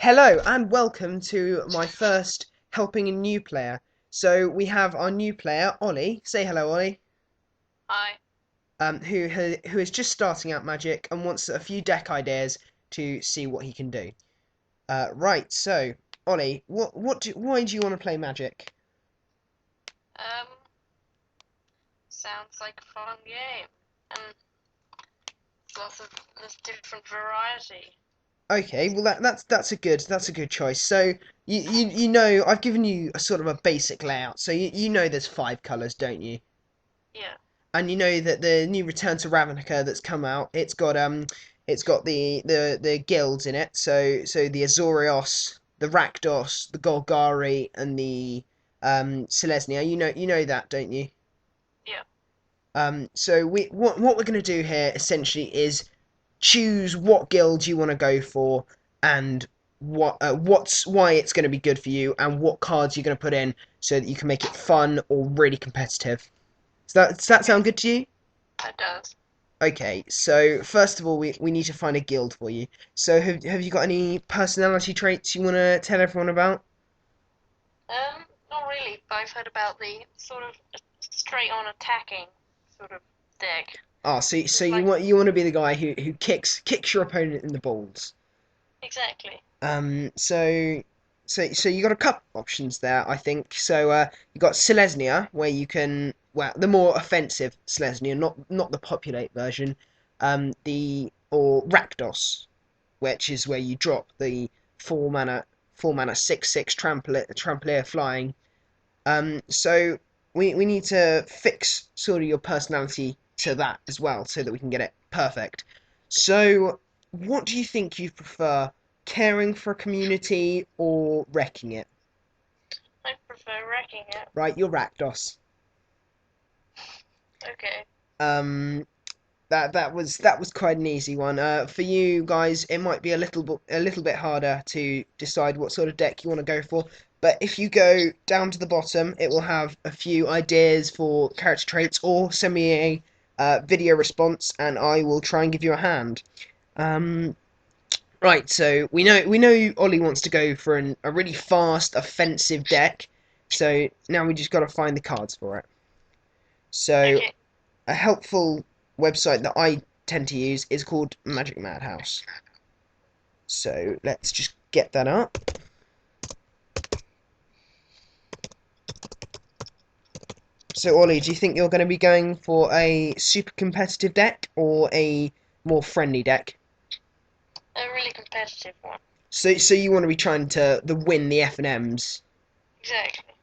Hello and welcome to my first helping a new player. So we have our new player, Ollie. Say hello, Ollie. Hi. Who is just starting out Magic and wants a few deck ideas to see what he can do. Right. So Ollie, why do you want to play Magic? Um, Sounds like a fun game, and there's different variety. Okay, well that's a good choice. So you know I've given you a sort of a basic layout. So you know there's five colours, don't you? Yeah. And you know that the new Return to Ravnica that's come out, it's got the guilds in it. So the Azorios, the Rakdos, the Golgari, and the Selesnya. You know that, don't you? Yeah. So what we're gonna do here essentially is choose what guild you want to go for and what's why it's going to be good for you and what cards you're going to put in so that you can make it fun or really competitive. Does that Okay. sound good to you? That does. Okay, so first of all, we need to find a guild for you. So have you got any personality traits you want to tell everyone about? Not really, but I've heard about the sort of straight-on attacking sort of deck. Ah, so It's you like want to be the guy who kicks your opponent in the balls. exactly. So you got a couple options there, I think. So you got Selesnya, where you can the more offensive Selesnya, not the populate version. The or Rakdos, which is where you drop the four mana 6/6 tramplier flying. So we need to fix sort of your personality to that as well, so that we can get it perfect. So what do you think you prefer, caring for a community or wrecking it? I prefer wrecking it. Right, you're Rakdos. Okay. Um, that was quite an easy one. For you guys, it might be a little bit harder to decide what sort of deck you want to go for. But if you go down to the bottom, it will have a few ideas for character traits, or send me a video response, and I will try and give you a hand. Um, right, so we know Ollie wants to go for a really fast, offensive deck. So now we just got to find the cards for it. So Okay. a helpful website that I tend to use is called Magic Madhouse. So let's just get that up. So Ollie, do you think you're going to be going for a super competitive deck or a more friendly deck? A really competitive one. So you want to be trying to the win the F and M's? Exactly.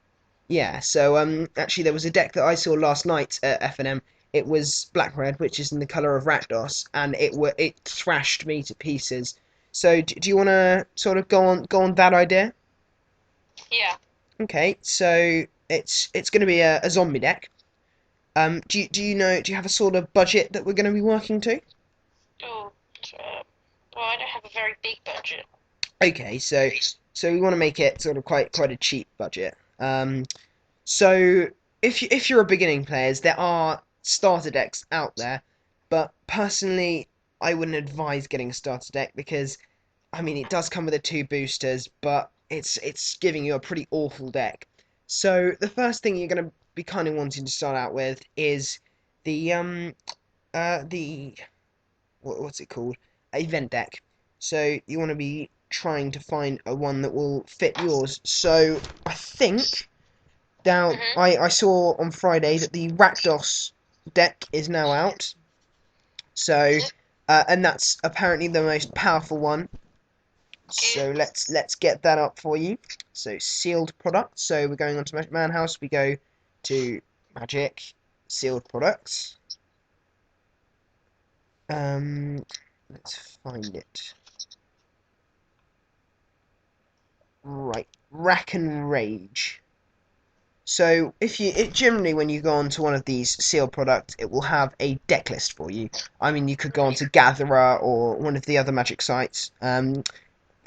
Yeah. So actually there was a deck that I saw last night at F and M. It was black red, which is in the color of Rakdos, and it thrashed me to pieces. So do you want to sort of go on that idea? Yeah. Okay, so it's going to be a zombie deck. Do you have a sort of budget that we're going to be working to? Oh. Well, I don't have a very big budget. Okay, so we want to make it sort of quite a cheap budget. So if you're a beginning players, there are starter decks out there, but personally, I wouldn't advise getting a starter deck because I mean it does come with the two boosters, but it's giving you a pretty awful deck. So the first thing you're going to be kind of wanting to start out with is the the what's it called? Event deck. So you want to be trying to find a one that will fit yours. So I think now Mhm. I saw on Friday that the Rakdos deck is now out. So Is it and that's apparently the most powerful one. So good? let's get that up for you. So sealed product. So we're going on to Magic Man House. We go to Magic sealed products. Um, let's find it. Right, Rack and Rage. So generally when you go onto one of these sealed products, it will have a deck list for you. I mean, you could go Right. onto Gatherer or one of the other Magic sites, and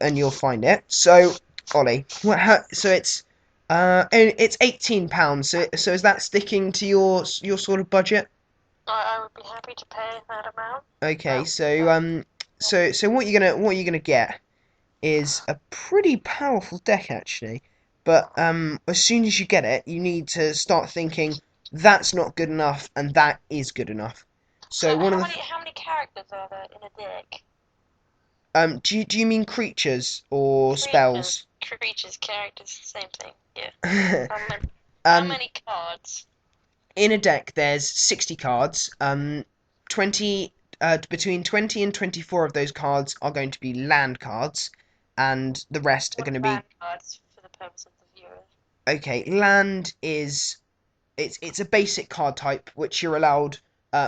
you'll find it. So, Ollie, so it's £18. So is that sticking to your sort of budget? I would be happy to pay that amount. Okay, That so that so what you're gonna get is a pretty powerful deck actually. But as soon as you get it, you need to start thinking that's not good enough and that is good enough. So So one of the how many characters are there in a deck? do you mean creatures or Creatures, spells? creatures, characters, same thing. Yeah. How um, many cards? in a deck, there's 60 cards. 20 between 20 and 24 of those cards are going to be land cards, and the rest are What going are to be land cards for the purpose of the viewer? okay. Land is it's a basic card type which you're allowed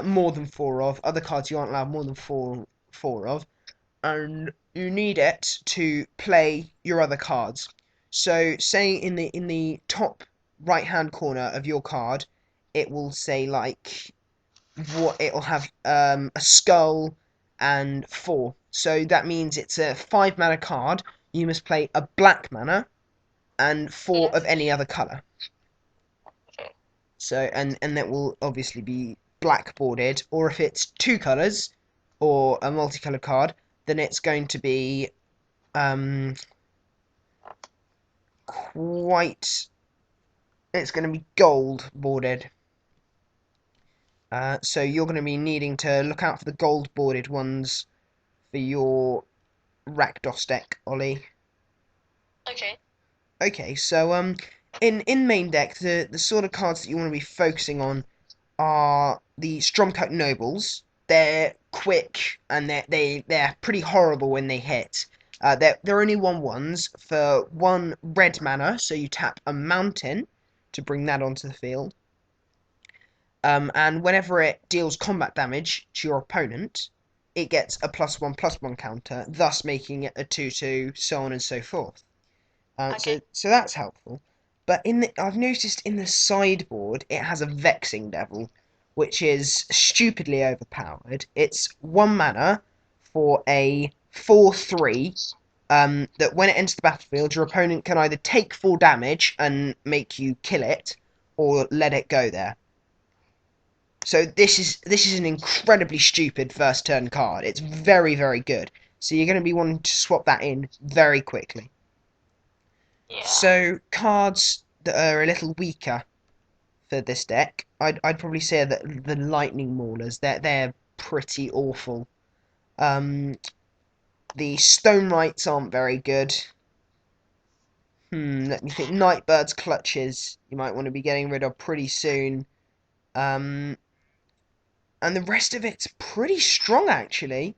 more than four of. Other cards you aren't allowed more than four of, and you need it to play your other cards. So, say in the top right hand corner of your card, it will say like what it'll have a skull and four. So that means it's a 5 mana card. You must play a black mana and four of Yes. any other color. Okay. So and that will obviously be blackboarded, or if it's two colors or a multicolored card, then it's going to be um quite it's going to be gold boarded. So you're going to be needing to look out for the gold boarded ones for your Rakdos deck, Ollie. Okay. Okay, so in main deck, the sort of cards that you want to be focusing on are the Stromcut Nobles. They're quick and they're pretty horrible when they hit. They're only 1/1s for 1 red mana, so you tap a mountain to bring that onto the field. And whenever it deals combat damage to your opponent, it gets a +1/+1 counter, thus making it a 2/2, so on and so forth. Okay. So that's helpful. But I've noticed in the sideboard it has a Vexing Devil, which is stupidly overpowered. It's 1 mana for a 4/3. That when it enters the battlefield, your opponent can either take full damage and make you kill it, or let it go there. So this is an incredibly stupid first turn card. It's very very good. So you're going to be wanting to swap that in very quickly. Yeah. So cards that are a little weaker for this deck, I'd probably say that the Lightning Maulers they're pretty awful. Um, the Stone Rights aren't very good. Let me think. Nightbird's Clutches you might want to be getting rid of pretty soon. Um, and the rest of it's pretty strong actually.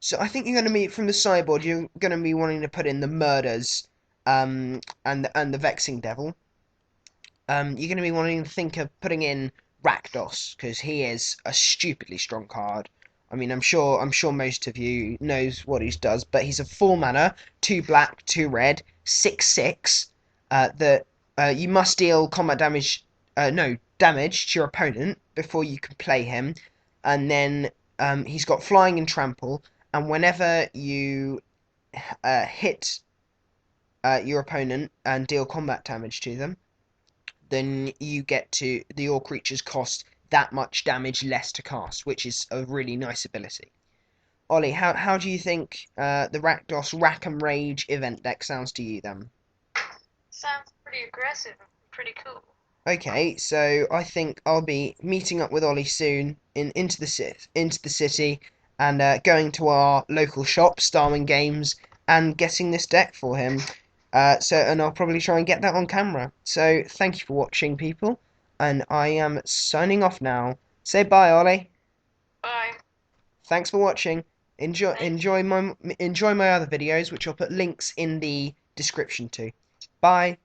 So I think you're going to be from the sideboard. You're going to be wanting to put in the Murders, and the Vexing Devil. You're going to be wanting to think of putting in Rakdos because he is a stupidly strong card. I mean, I'm sure most of you knows what he does, but he's a 4 mana, 2 black, 2 red, 6/6. That you must deal combat damage, no damage to your opponent before you can play him, and then he's got flying and trample, and whenever you hit your opponent and deal combat damage to them, then you get to your creatures cost that much damage less to cast, which is a really nice ability. Ollie, how do you think the Rakdos Rack and Rage event deck sounds to you then? Sounds pretty aggressive and pretty cool. Okay, so I think I'll be meeting up with Ollie soon into the city and going to our local shop, Starman Games, and getting this deck for him. And I'll probably try and get that on camera. So thank you for watching, people, and I am signing off now. Say bye, Ollie. Bye. Thanks for watching. Enjoy Thanks. enjoy my enjoy my other videos, which I'll put links in the description to. Bye.